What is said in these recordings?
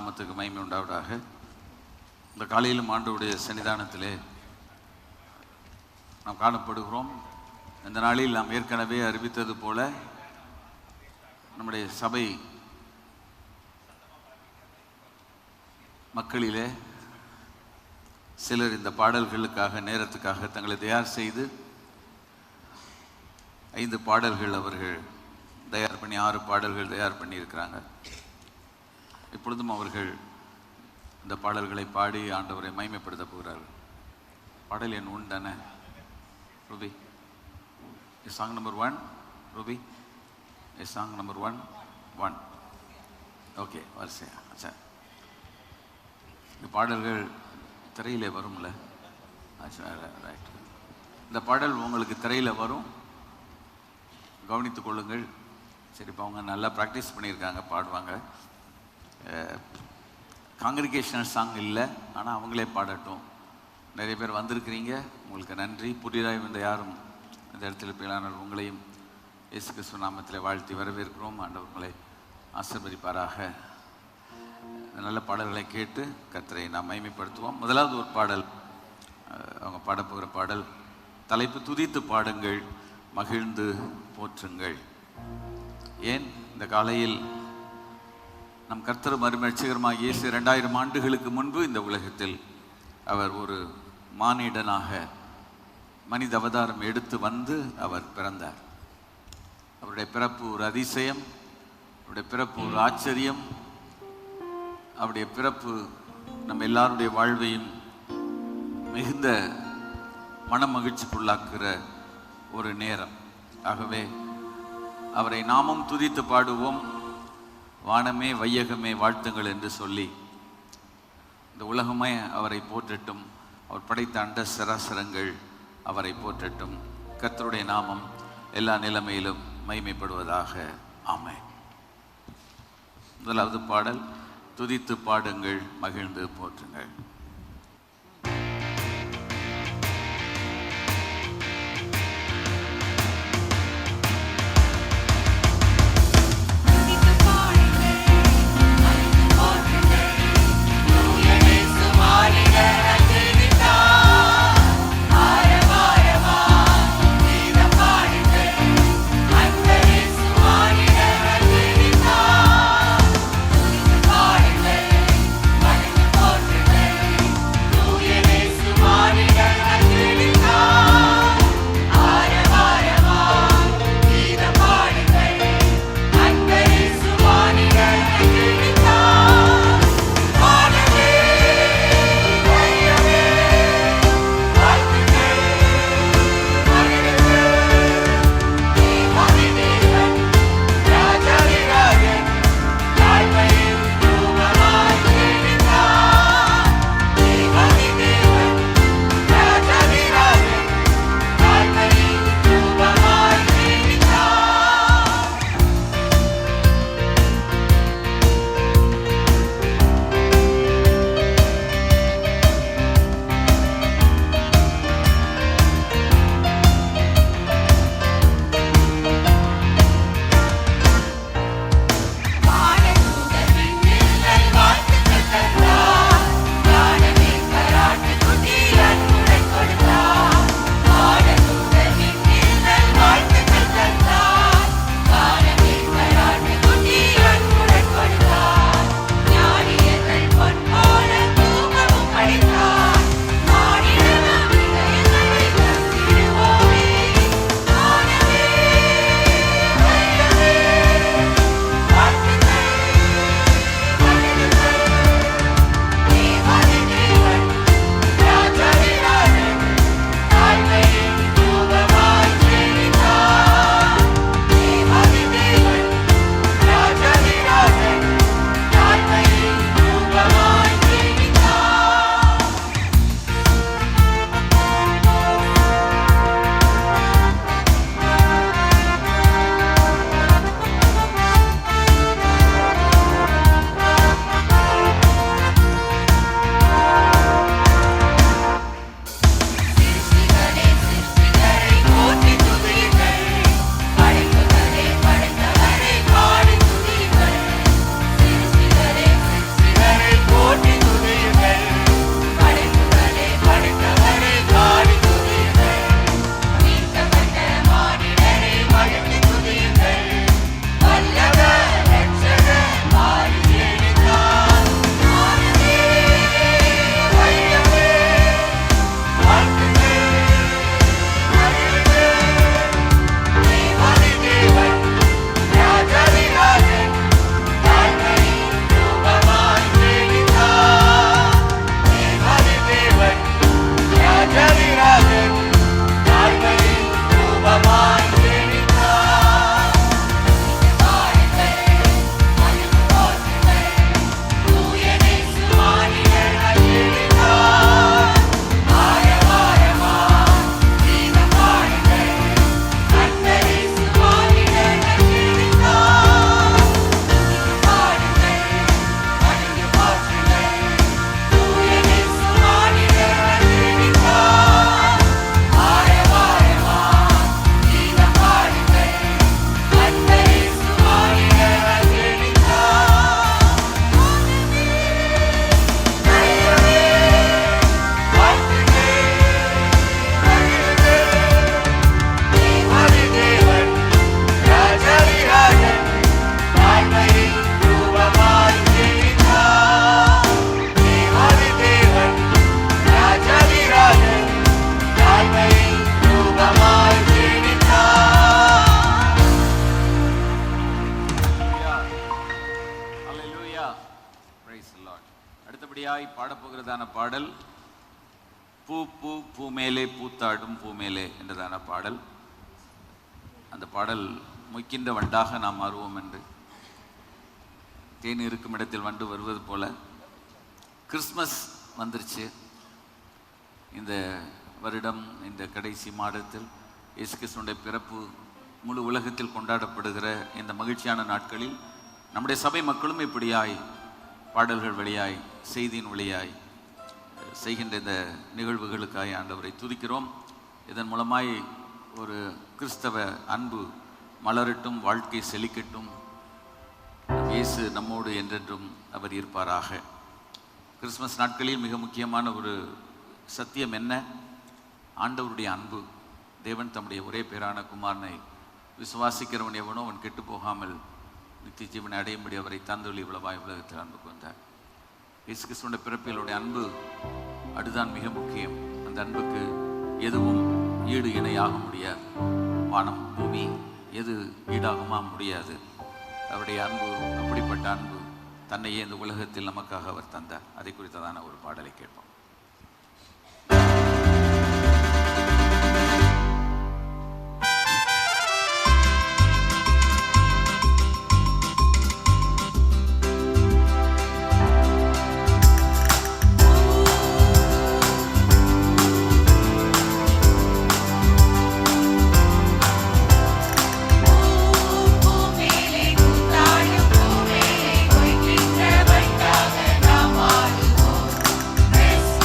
நாமத்துக்கு மகிமை உண்டாவதாக. இந்த காலையிலும் ஆண்டவருடைய சன்னிதானத்திலே நாம் காணப்படுகிறோம். இந்த நாளில் நாம் ஏற்கனவே அறிவித்தது போல நம்முடைய சபை மக்களிலே சிலர் இந்த பாடல்களுக்காக நேரத்துக்காக தங்களை தயார் செய்து 5 பாடல்கள் அவர்கள் தயார் பண்ணி 6 பாடல்கள் தயார் பண்ணியிருக்கிறாங்க. இப்பொழுதும் அவர்கள் இந்த பாடல்களை பாடி ஆண்டவரை மகிமைப்படுத்த போகிறார்கள். பாடல் எண் 1 தானே Ruby? Song number 1 Ruby, song number 1 okay வரிசையா சார். இந்த பாடல்கள் திரையிலே வரும்ல? ரைட். இந்த பாடல் உங்களுக்கு திரையில் வரும், கவனித்து கொள்ளுங்கள். சரி, இப்போ அவங்க நல்லா ப்ராக்டிஸ் பண்ணியிருக்காங்க, பாடுவாங்க. காங்கிரிகேஷனல் சாங் இல்லை, ஆனால் அவங்களே பாடட்டும். நிறைய பேர் வந்திருக்கிறீங்க, உங்களுக்கு நன்றி. புதிதாக வந்த யாரும் இந்த இடத்துல பிள்ளையாளர் உங்களையும் இயேசு கிறிஸ்துவின் நாமத்தில் வாழ்த்தி வரவேற்கிறோம். ஆண்டவர்களை ஆசீர்வதிப்பாராக. நல்ல பாடல்களை கேட்டு கர்த்தரை நாம் மகிமைப்படுத்துவோம். முதலாவது ஒரு பாடல், அவங்க பாடப்போகிற பாடல் தலைப்பு துதித்து பாடுங்கள், மகிழ்ந்து போற்றுங்கள். ஏன் இந்த காலையில் நம் கர்த்தரும் அருட்சகருமாகிய இயேசு 2000 ஆண்டுகளுக்கு முன்பு இந்த உலகத்தில் அவர் ஒரு மானிடனாக மனித அவதாரம் எடுத்து வந்து அவர் பிறந்தார். அவருடைய பிறப்பு ஒரு அதிசயம், அவருடைய பிறப்பு ஒரு ஆச்சரியம். அவருடைய பிறப்பு நம்ம எல்லாருடைய வாழ்வையும் மிகுந்த மனமகிழ்ச்சிக்குள்ளாக்குற ஒரு நேரம். ஆகவே அவரை நாமும் துதித்து பாடுவோம். வானமே வையகமே வாழ்த்துங்கள் என்று சொல்லி இந்த உலகமே அவரை போற்றட்டும். அவர் படைத்த அண்ட சராசரங்கள் அவரை போற்றட்டும். கர்த்தருடைய நாமம் எல்லா நிலைமையிலும் மகிமைப்படுவதாக. ஆமென். முதலாவது பாடல் துதித்து பாடுங்கள், மகிழ்ந்து போற்றுங்கள். Thank you. Praise the lord. அடுத்தபடியாய் பாடப்போகிறதான பாடல் பூ பூ பூமேலே பூத்தாடும் பூமேலே என்றதான பாடல். அந்த பாடல் மொய்க்கின்ற வண்டாக நாம் மாறுவோம் என்று, தேன் இருக்கும் இடத்தில் வண்டு வருவது போல கிறிஸ்மஸ் வந்துருச்சு. இந்த வருடம் இந்த கடைசி மாதத்தில் இயேசு கிறிஸ்துவினுடைய பிறப்பு முழு உலகத்தில் கொண்டாடப்படுகிற இந்த மகிழ்ச்சியான நாட்களில் நம்முடைய சபை மக்களும் இப்படியாய் பாடல்கள் வழியாய் செய்தியின் வழியாய் செய்கின்ற இந்த நிகழ்வுகளுக்காய் ஆண்டவரை துதிக்கிறோம். இதன் மூலமாய் ஒரு கிறிஸ்தவ அன்பு மலரட்டும், வாழ்க்கை செழிக்கட்டும். இயேசு நம்மோடு என்றென்றும் அவர் இருப்பாராக. கிறிஸ்மஸ் நாட்களில் மிக முக்கியமான ஒரு சத்தியம் என்ன? ஆண்டவருடைய அன்பு. தேவன் தம்முடைய ஒரே பேரான குமாரனை விசுவாசிக்கிறவன் எவனோ அவன் கெட்டு போகாமல் நித்திய ஜீவனை அடையும்படி அவரை தந்தொழி இவ்வளவாய் உலகத்தில் அன்பு கொண்டார். இயேசு கிறிஸ்துவினுடைய பிறப்பிலுடைய அன்பு அதுதான் மிக முக்கியம். அந்த அன்புக்கு எதுவும் ஈடு இணையாக முடியாது. வானம் பூமி எது ஈடாகுமா முடியாது. அவருடைய அன்பு அப்படிப்பட்ட அன்பு, தன்னையே இந்த உலகத்தில் நமக்காக அவர் தந்தார். அதை குறித்ததான ஒரு பாடலை கேட்போம். Yes.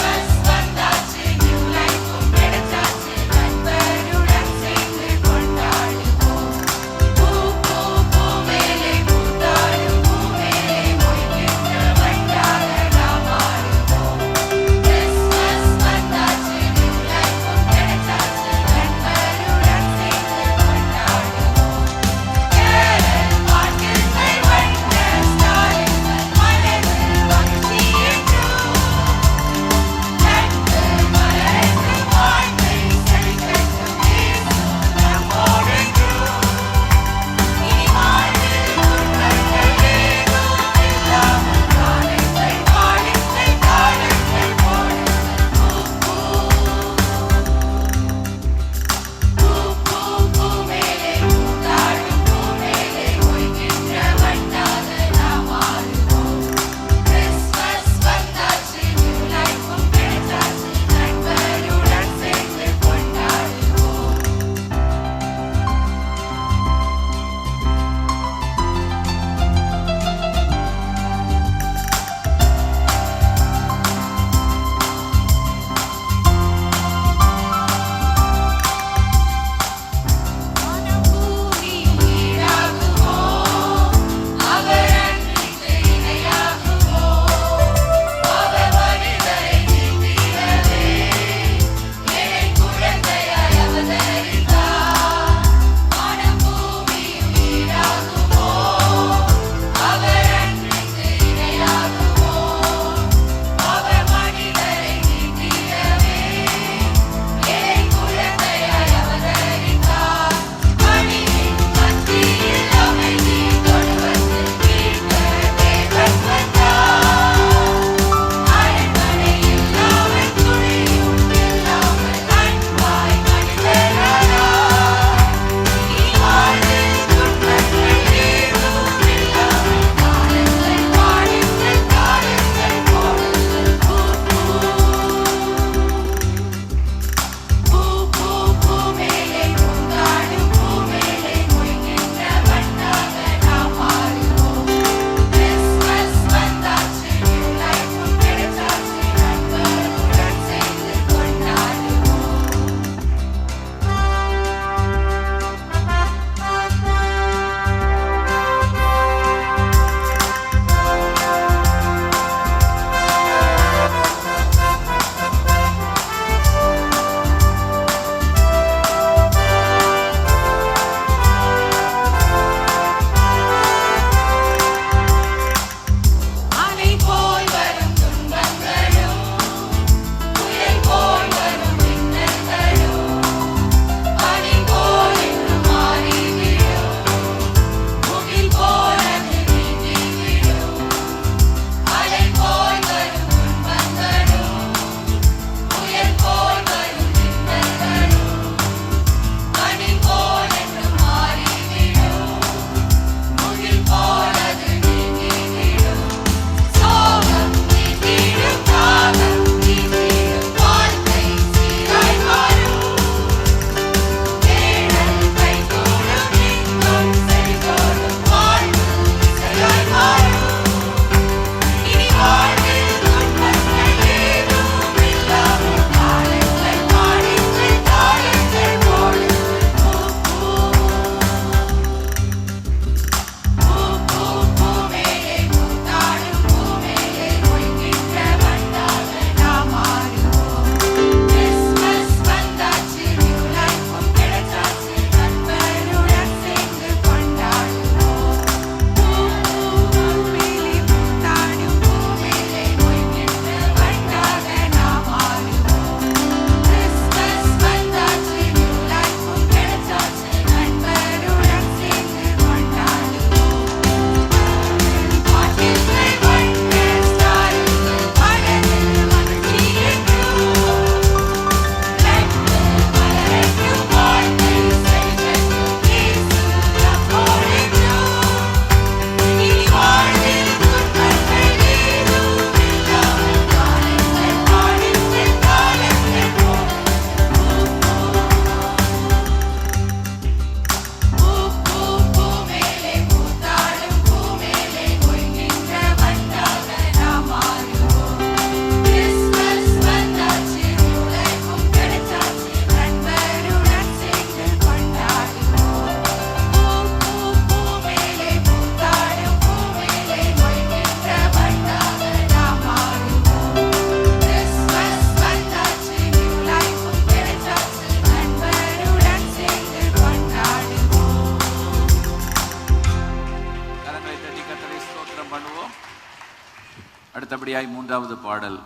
அடுத்தபடியாய் மூன்றாவது பாடல்,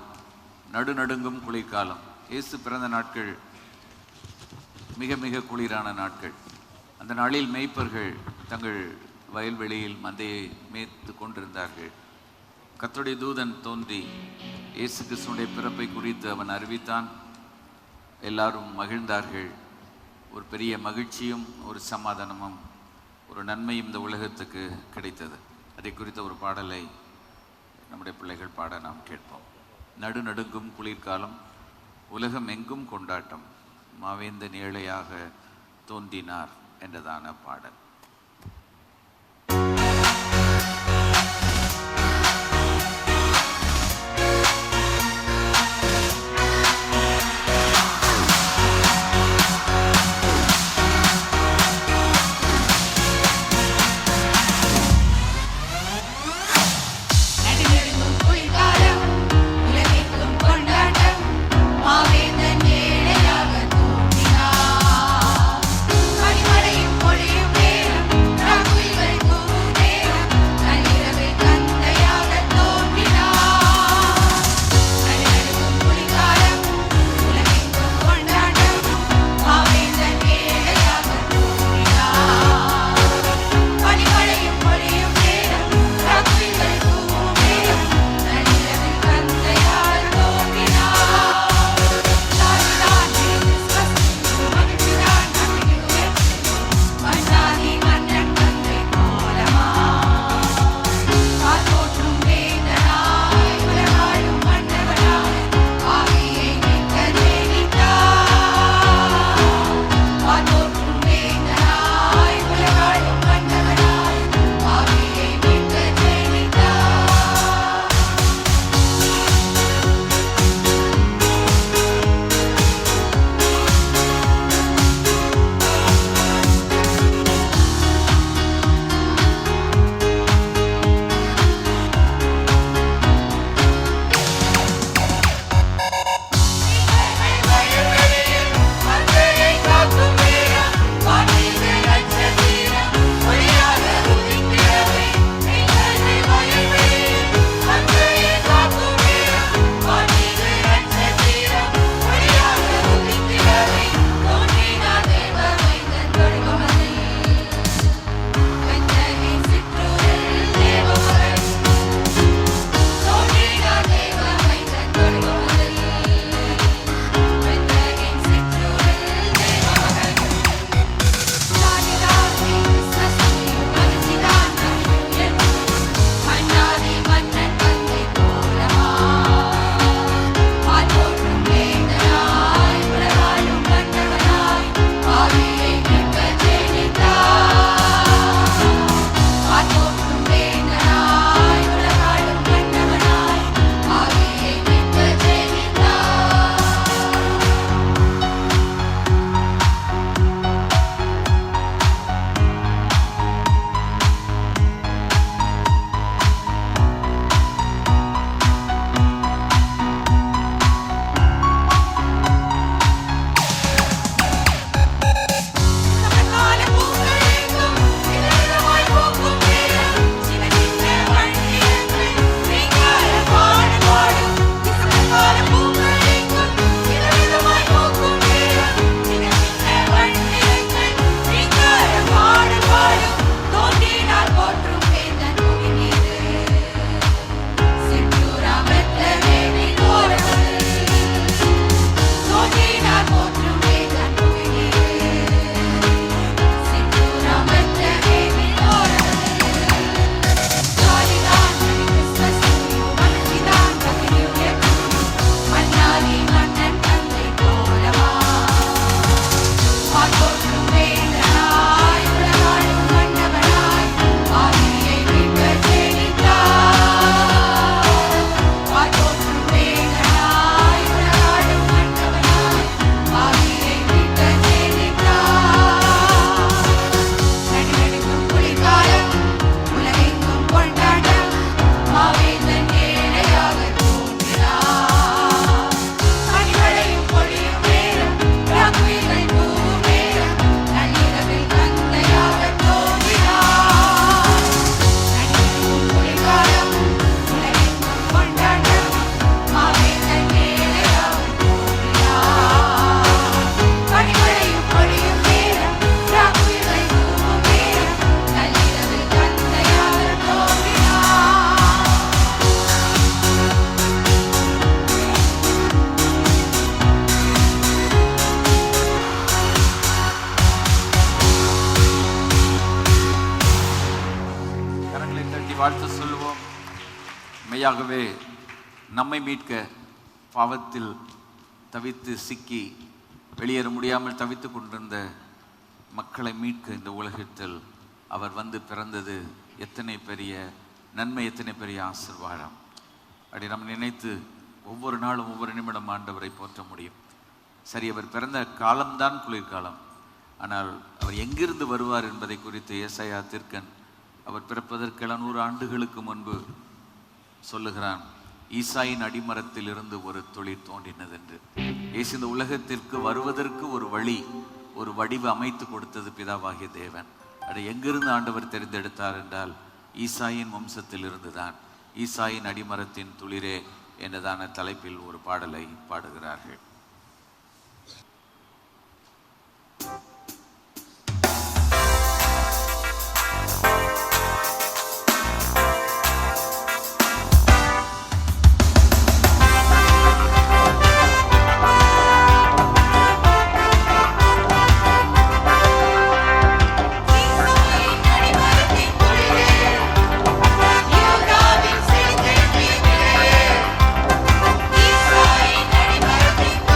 நடுநடுங்கும் குளிர்காலம். இயேசு பிறந்த நாட்கள் மிக மிக குளிரான நாட்கள். அந்த நாளில் மேய்ப்பர்கள் தங்கள் வயல்வெளியில் மந்தையை மேய்த்து கொண்டிருந்தார்கள். கர்த்தருடைய தூதன் தோன்றி இயேசு கிறிஸ்துவினுடைய பிறப்பை குறித்து அவன் அறிவித்தான். எல்லாரும் மகிழ்ந்தார்கள். ஒரு பெரிய மகிழ்ச்சியும் ஒரு சமாதானமும் ஒரு நன்மையும் இந்த உலகத்துக்கு கிடைத்தது. அதை குறித்த ஒரு பாடலை நம்முடைய பிள்ளைகள் பாட நாம் கேட்போம். நடுநடுங்கும் குளிர்காலம், உலகம் எங்கும் கொண்டாட்டம், மாவேந்தன் ஏழையாக தோன்றினார் என்றதான பாடல். மாவேந்தன் ஏழையாக தோன்றினார். பனிமழையும் பொழியுமே மெய்யாகவே நம்மை மீட்க, பாவத்தில் தவித்து சிக்கி வெளியேற முடியாமல் தவித்து கொண்டிருந்த மக்களை மீட்க இந்த உலகத்தில் அவர் வந்து பிறந்தது எத்தனை பெரிய நன்மை, எத்தனை பெரிய ஆசீர்வாதம். அப்படி நம்ம நினைத்து ஒவ்வொரு நாளும் ஒவ்வொரு நிமிடம் ஆண்டவரை போற்ற முடியும். சரி, அவர் பிறந்த காலம்தான் குளிர்காலம். ஆனால் அவர் எங்கிருந்து வருவார் என்பதை குறித்து ஏசாயா தீர்க்கன் அவர் பிறப்பதற்கு 700 ஆண்டுகளுக்கு முன்பு சொல்லுகிறான். ஈசாயின் அடிமரத்தில் இருந்து ஒரு தொழில் தோன்றினது என்று. இயேசு இந்த உலகத்திற்கு வருவதற்கு ஒரு வழி, ஒரு வடிவு அமைத்து கொடுத்தது பிதாவாகிய தேவன். அதை எங்கிருந்து ஆண்டவர் தெரிந்தெடுத்தார் என்றால் ஈசாயின் வம்சத்தில் இருந்துதான். ஈசாயின் அடிமரத்தின் துளிரே என்றதான தலைப்பில் ஒரு பாடலை பாடுகிறார்கள். ஈசாயின் அடிமரத்தின்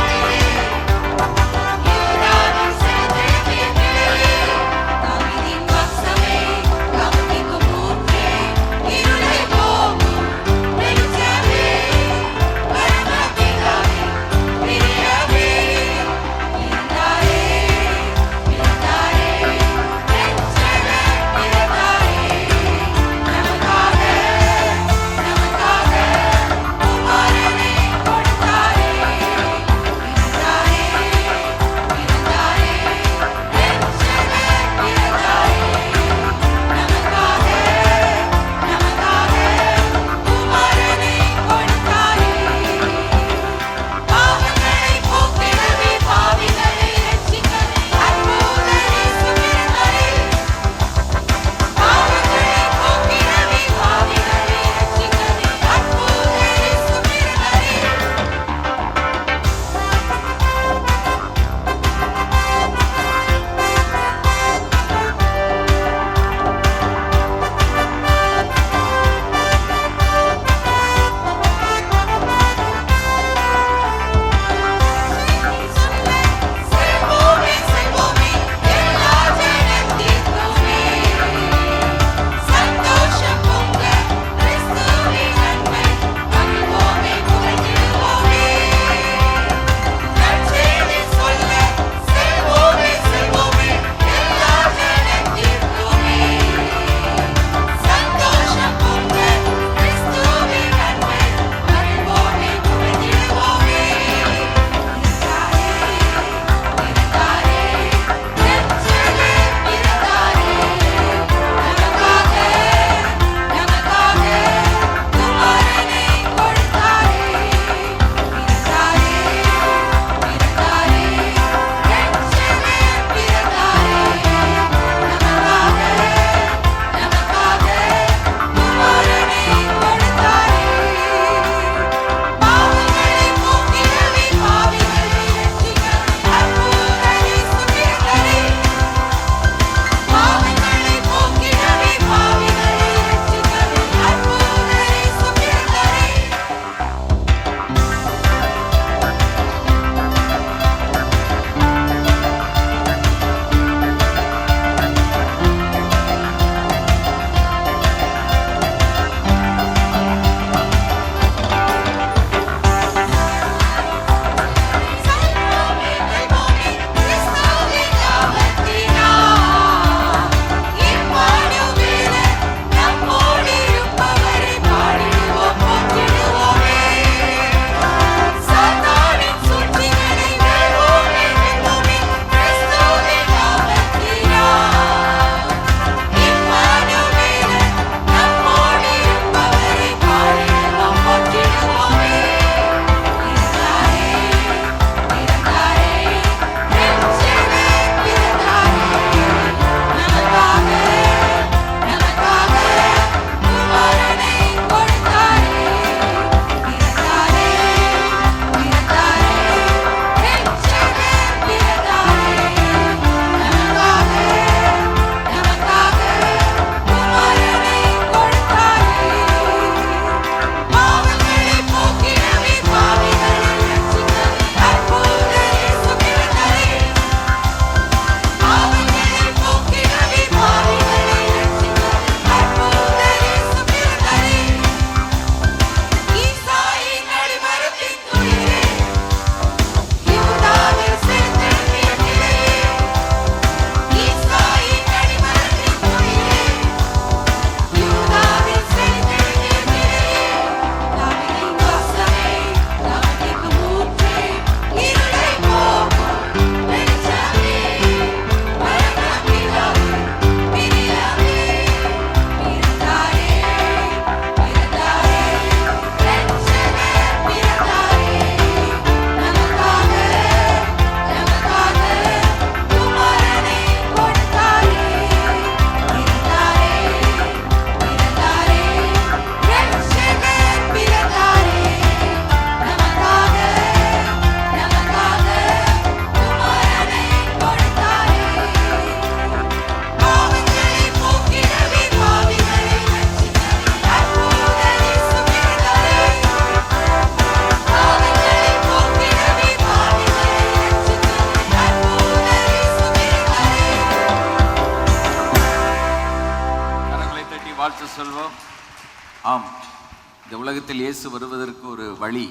உலகத்தில் இயேசு வருவதற்கு ஒரு வழி.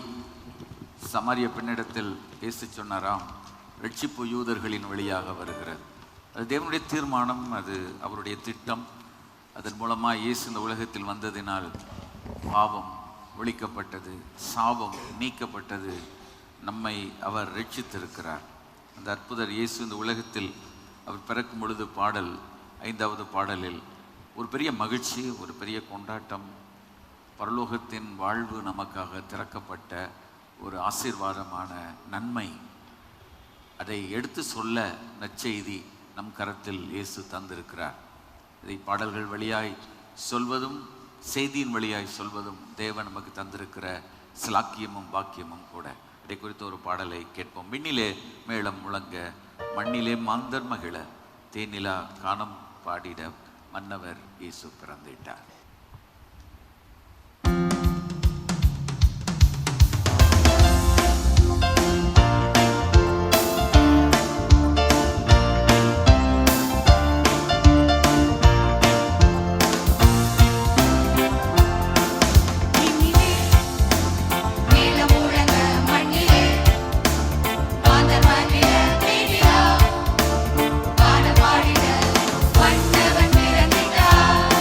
சமாரிய பெண்ணிடத்தில் இயேசு சொன்னாராம், ரட்சிப்பு யூதர்களின் வழியாக வருகிறது. அது தேவனுடைய தீர்மானம், அது அவருடைய திட்டம். அதன் மூலமாக இயேசு இந்த உலகத்தில் வந்ததினால் பாவம் ஒழிக்கப்பட்டது, சாபம் நீக்கப்பட்டது, நம்மை அவர் ரட்சித்திருக்கிறார். அந்த அற்புதர் இயேசு இந்த உலகத்தில் அவர் பிறக்கும் பொழுது பாடல் 5வது பாடலில் ஒரு பெரிய மகிழ்ச்சி, ஒரு பெரிய கொண்டாட்டம், பரலோகத்தின் வாழ்வு நமக்காக திறக்கப்பட்ட ஒரு ஆசீர்வாதமான நன்மை, அதை எடுத்து சொல்ல நற்செய்தி நம் கரத்தில் இயேசு தந்திருக்கிறார். இதை பாடல்கள் வழியாய் சொல்வதும் செய்தியின் வழியாய் சொல்வதும் தேவன் நமக்கு தந்திருக்கிற சிலாக்கியமும் பாக்கியமும் கூட. இதை குறித்த ஒரு பாடலை கேட்போம். விண்ணிலே மேளம் முழங்க, மண்ணிலே மாந்தர் மகிழ, தேனிலா கானம் பாடிட, மன்னவர் இயேசு பிறந்திட்டார். பாடிட மன்னவன் பிறந்திட்டார்.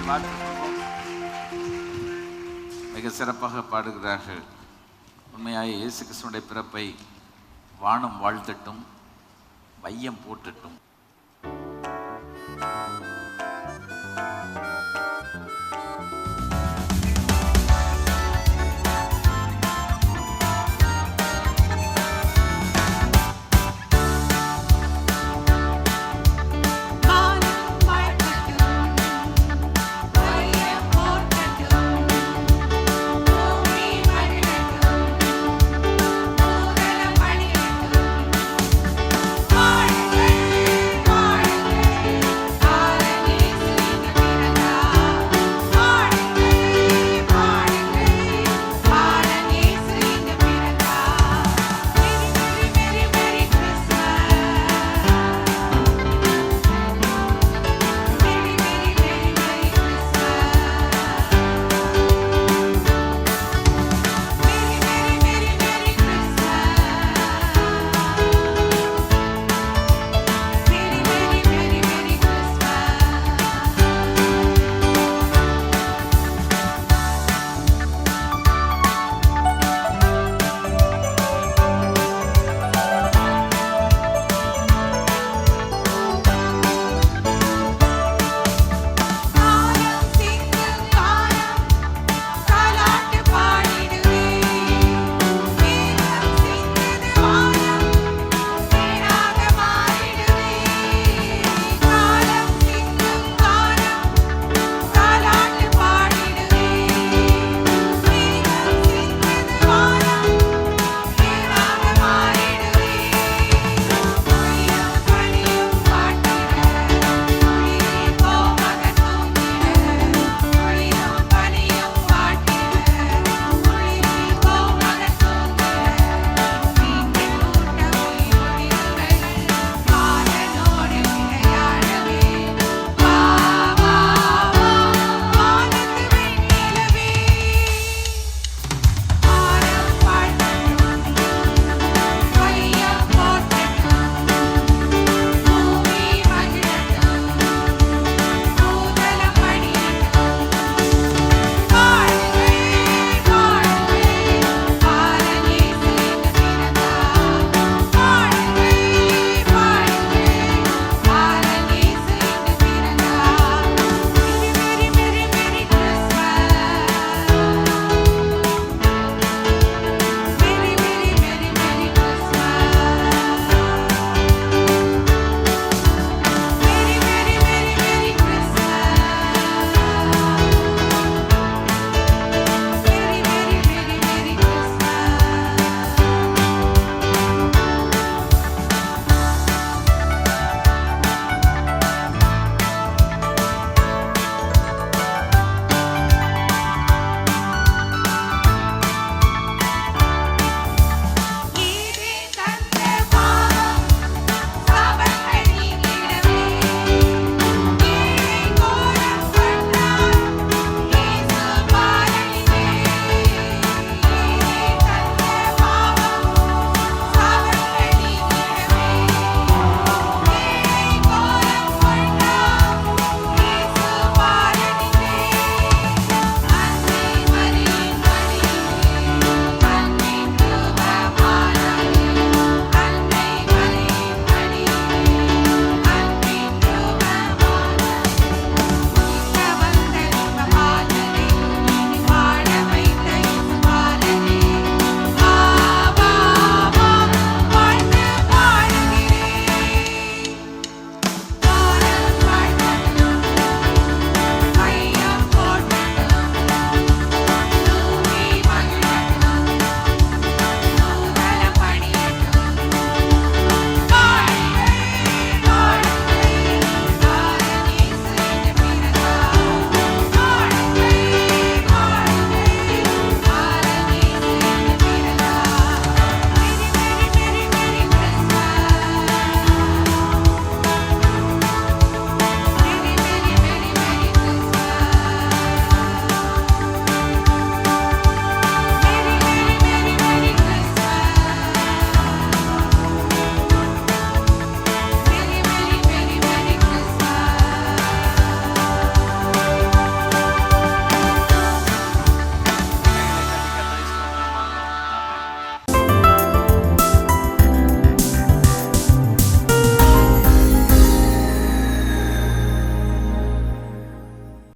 வாழ்த்துகிறோம். மிக சிறப்பாக பாடுகிறார்கள். உண்மையாக இயேசு கிறிஸ்துவினுடைய பிறப்பை வானம் வாழ்த்தட்டும், வையம் போற்றட்டும்.